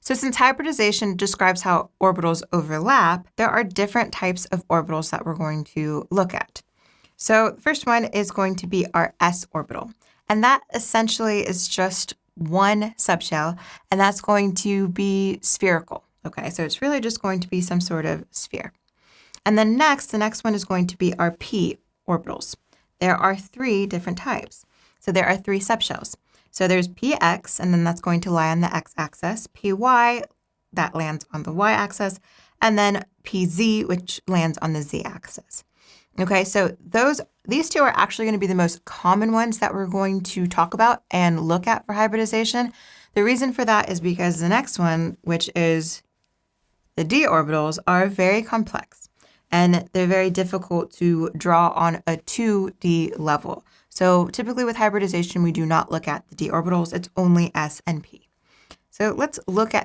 So since hybridization describes how orbitals overlap, there are different types of orbitals that we're going to look at. So the first one is going to be our s orbital. And that essentially is just one subshell, and that's going to be spherical. Okay, so it's really just going to be some sort of sphere. And then the next one is going to be our p orbitals. There are 3 different types. So there are 3 subshells. So there's px, and then that's going to lie on the x-axis, py, that lands on the y-axis, and then pz, which lands on the z-axis. Okay, so these 2 are actually going to be the most common ones that we're going to talk about and look at for hybridization. The reason for that is because the next one, which is the d orbitals, are very complex, and they're very difficult to draw on a 2D level. So typically with hybridization, we do not look at the d orbitals. It's only s and p. So let's look at